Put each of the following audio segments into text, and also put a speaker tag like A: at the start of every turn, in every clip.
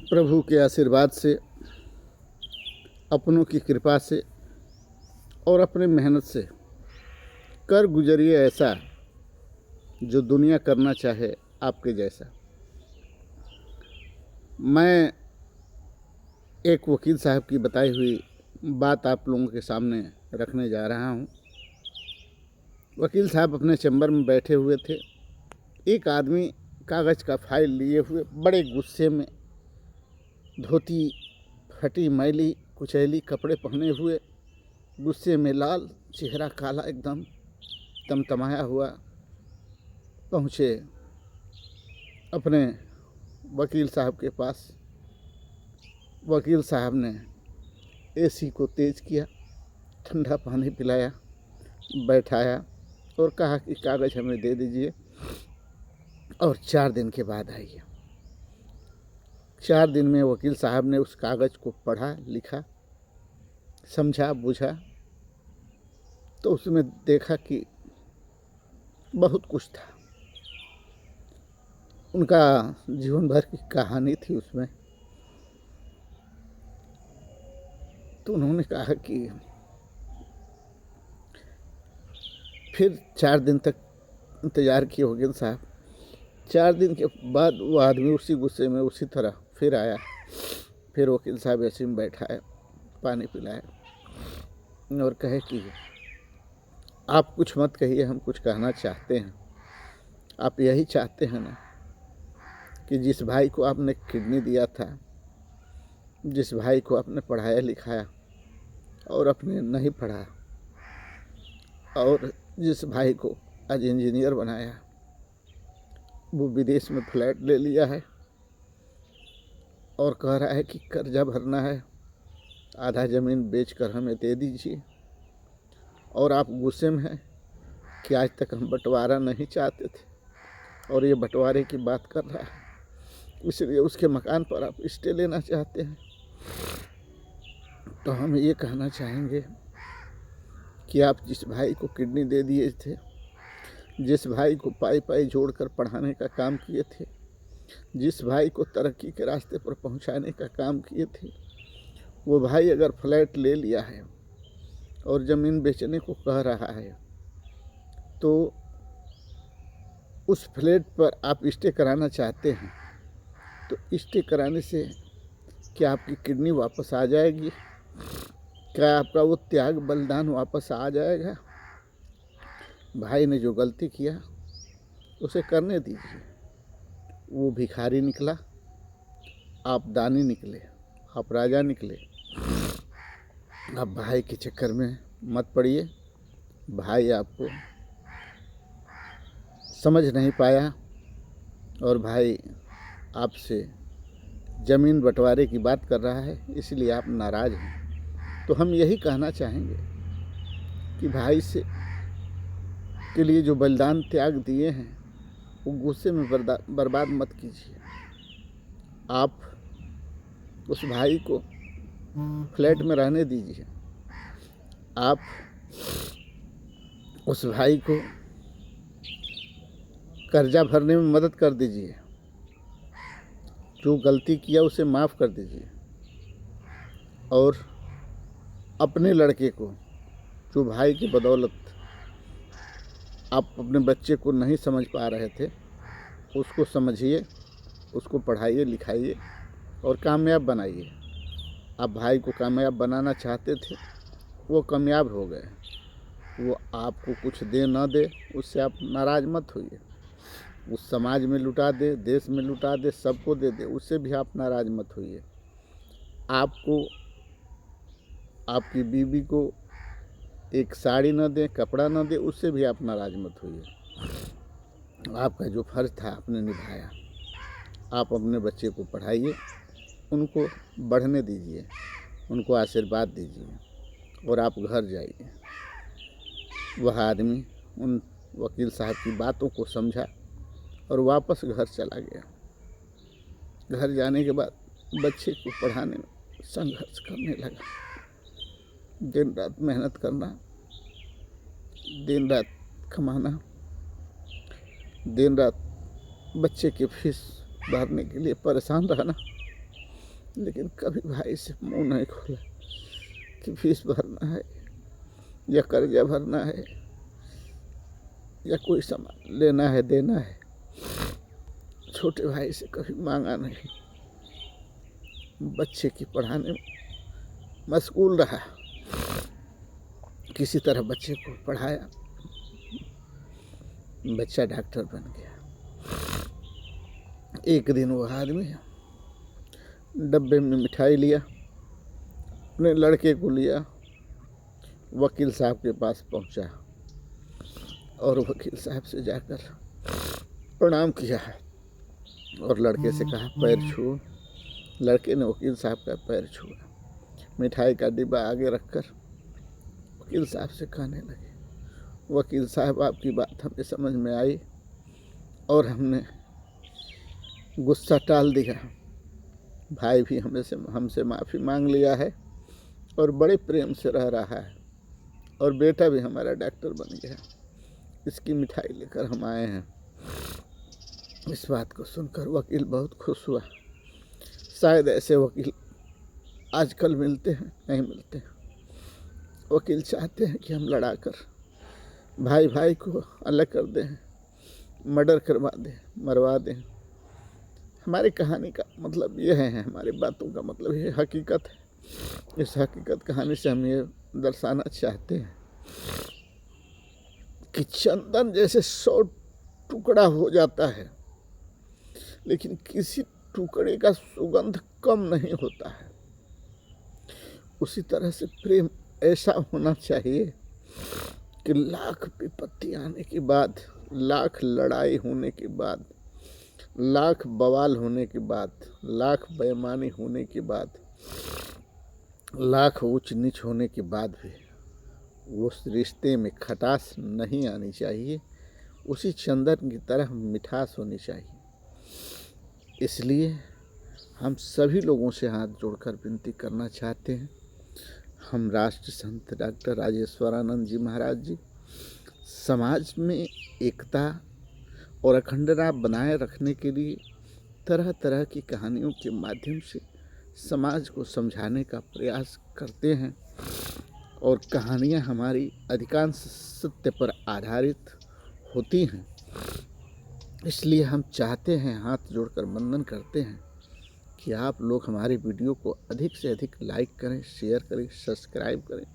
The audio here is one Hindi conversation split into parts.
A: प्रभु के आशीर्वाद से, अपनों की कृपा से और अपने मेहनत से कर गुजरिए ऐसा जो दुनिया करना चाहे आपके जैसा। मैं एक वकील साहब की बताई हुई बात आप लोगों के सामने रखने जा रहा हूँ। वकील साहब अपने चैम्बर में बैठे हुए थे। एक आदमी कागज़ का फाइल लिए हुए बड़े गुस्से में, धोती फटी मैली कुचैली कपड़े पहने हुए, गुस्से में लाल, चेहरा काला, एकदम तमतमाया हुआ पहुँचे अपने वकील साहब के पास। वकील साहब ने एसी को तेज़ किया, ठंडा पानी पिलाया, बैठाया और कहा कि कागज़ हमें दे दीजिए और 4 दिन के बाद आइए। 4 दिन में वकील साहब ने उस कागज़ को पढ़ा, लिखा, समझा, बुझा तो उसमें देखा कि बहुत कुछ था। उनका जीवन भर की कहानी थी उसमें। तो उन्होंने कहा कि फिर 4 दिन तक इंतज़ार किए वकील साहब। 4 दिन के बाद वो आदमी उसी गुस्से में उसी तरह फिर आया। फिर वकील साहब ऐसे में बैठाया, पानी पिलाया और कहे कि आप कुछ मत कहिए, हम कुछ कहना चाहते हैं। आप यही चाहते हैं ना कि जिस भाई को आपने किडनी दिया था, जिस भाई को आपने पढ़ाया लिखाया और अपने नहीं पढ़ा, और जिस भाई को आज इंजीनियर बनाया, वो विदेश में फ्लैट ले लिया है और कह रहा है कि कर्जा भरना है, आधा ज़मीन बेचकर हमें दे दीजिए। और आप गुस्से में हैं कि आज तक हम बंटवारा नहीं चाहते थे और ये बंटवारे की बात कर रहा है, इसलिए उसके मकान पर आप स्टे लेना चाहते हैं। तो हम ये कहना चाहेंगे कि आप जिस भाई को किडनी दे दिए थे, जिस भाई को पाई पाई जोड़कर पढ़ाने का काम किए थे, जिस भाई को तरक्की के रास्ते पर पहुंचाने का काम किए थे, वो भाई अगर फ्लैट ले लिया है और ज़मीन बेचने को कह रहा है, तो उस फ्लैट पर आप स्टे कराना चाहते हैं, तो स्टे कराने से क्या आपकी किडनी वापस आ जाएगी? क्या आपका वो त्याग बलिदान वापस आ जाएगा? भाई ने जो गलती किया उसे करने दीजिए। वो भिखारी निकला, आप दानी निकले, आप राजा निकले। आप भाई के चक्कर में मत पड़िए। भाई आपको समझ नहीं पाया और भाई आपसे ज़मीन बंटवारे की बात कर रहा है, इसलिए आप नाराज़ हैं। तो हम यही कहना चाहेंगे कि भाई से के लिए जो बलिदान त्याग दिए हैं, वो गुस्से में बर्बाद मत कीजिए। आप उस भाई को फ्लैट में रहने दीजिए। आप उस भाई को कर्जा भरने में मदद कर दीजिए। जो गलती किया उसे माफ़ कर दीजिए। और अपने लड़के को, जो भाई की बदौलत आप अपने बच्चे को नहीं समझ पा रहे थे, उसको समझिए, उसको पढ़ाइए लिखाइए और कामयाब बनाइए। आप भाई को कामयाब बनाना चाहते थे, वो कामयाब हो गए। वो आपको कुछ दे ना दे, उससे आप नाराज़ मत होइए। उस समाज में लुटा दे, देश में लुटा दे, सबको दे दे, उससे भी आप नाराज़ मत होइए। आपको आपकी बीवी को एक साड़ी न दे, कपड़ा न दे, उससे भी आप नाराज़ मत होइए। आपका जो फ़र्ज़ था आपने निभाया। आप अपने बच्चे को पढ़ाइए, उनको बढ़ने दीजिए, उनको आशीर्वाद दीजिए और आप घर जाइए। वह आदमी उन वकील साहब की बातों को समझा और वापस घर चला गया। घर जाने के बाद बच्चे को पढ़ाने में संघर्ष करने लगा। दिन रात मेहनत करना, दिन रात कमाना, दिन रात बच्चे की फीस भरने के लिए परेशान रहना। लेकिन कभी भाई से मुंह नहीं खोला कि फीस भरना है या कर्जा भरना है या कोई सामान लेना है देना है। छोटे भाई से कभी मांगा नहीं। बच्चे की पढ़ाने में मशगूल रहा, किसी तरह बच्चे को पढ़ाया, बच्चा डॉक्टर बन गया। एक दिन वो आदमी डब्बे में मिठाई लिया, अपने लड़के को लिया, वकील साहब के पास पहुंचा और वकील साहब से जाकर प्रणाम किया और लड़के से कहा पैर छुओ। लड़के ने वकील साहब का पैर छुआ, मिठाई का डिब्बा आगे रखकर वकील साहब से कहने लगे, वकील साहब आपकी बात हमें समझ में आई और हमने गुस्सा टाल दिया। भाई भी हमसे माफ़ी मांग लिया है और बड़े प्रेम से रह रहा है और बेटा भी हमारा डॉक्टर बन गया। इसकी मिठाई लेकर हम आए हैं। इस बात को सुनकर वकील बहुत खुश हुआ। शायद ऐसे वकील आजकल मिलते हैं, नहीं मिलते हैं। वकील चाहते हैं कि हम लड़ाकर भाई भाई को अलग कर दें, मर्डर करवा दें, मरवा दें। हमारी कहानी का मतलब ये है, हमारी बातों का मतलब ये हकीकत है। इस हकीकत कहानी से हम ये दर्शाना चाहते हैं कि चंदन जैसे 100 टुकड़ा हो जाता है, लेकिन किसी टुकड़े का सुगंध कम नहीं होता है। उसी तरह से प्रेम ऐसा होना चाहिए कि लाख विपत्ति आने के बाद, लाख लड़ाई होने के बाद, लाख बवाल होने के बाद, लाख बेईमानी होने के बाद, लाख ऊंच नीच होने के बाद भी उस रिश्ते में खटास नहीं आनी चाहिए। उसी चंदन की तरह मिठास होनी चाहिए। इसलिए हम सभी लोगों से हाथ जोड़कर विनती करना चाहते हैं। हम राष्ट्र संत डॉक्टर राजेश्वरानंद जी महाराज जी समाज में एकता और अखंडता बनाए रखने के लिए तरह तरह की कहानियों के माध्यम से समाज को समझाने का प्रयास करते हैं और कहानियाँ हमारी अधिकांश सत्य पर आधारित होती हैं। इसलिए हम चाहते हैं, हाथ जोड़कर वंदन करते हैं कि आप लोग हमारी वीडियो को अधिक से अधिक लाइक करें, शेयर करें, सब्सक्राइब करें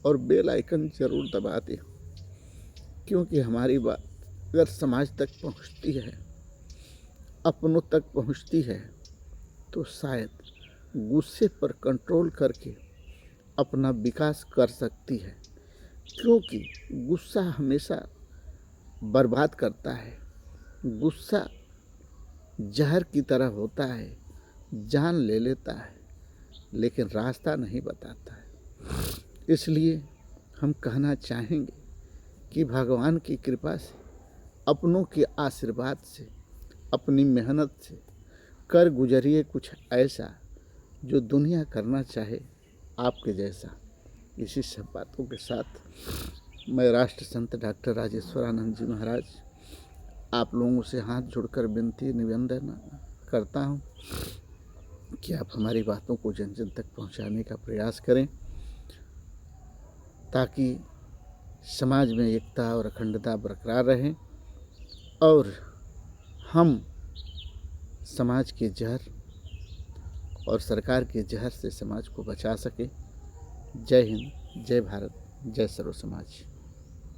A: और बेल आइकन ज़रूर दबा दें, क्योंकि हमारी बात अगर समाज तक पहुंचती है, अपनों तक पहुंचती है, तो शायद गुस्से पर कंट्रोल करके अपना विकास कर सकती है। क्योंकि गुस्सा हमेशा बर्बाद करता है। गुस्सा जहर की तरह होता है, जान ले लेता है लेकिन रास्ता नहीं बताता है। इसलिए हम कहना चाहेंगे कि भगवान की कृपा से, अपनों के आशीर्वाद से, अपनी मेहनत से कर गुजरिए कुछ ऐसा जो दुनिया करना चाहे आपके जैसा। इसी सब बातों के साथ मैं राष्ट्र संत डॉक्टर राजेश्वरानंद जी महाराज आप लोगों से हाथ जोड़कर विनती निवेदन करता हूँ कि आप हमारी बातों को जन जन तक पहुँचाने का प्रयास करें, ताकि समाज में एकता और अखंडता बरकरार रहे और हम समाज के जहर और सरकार के जहर से समाज को बचा सके। जय हिंद, जय भारत, जय सर्व समाज।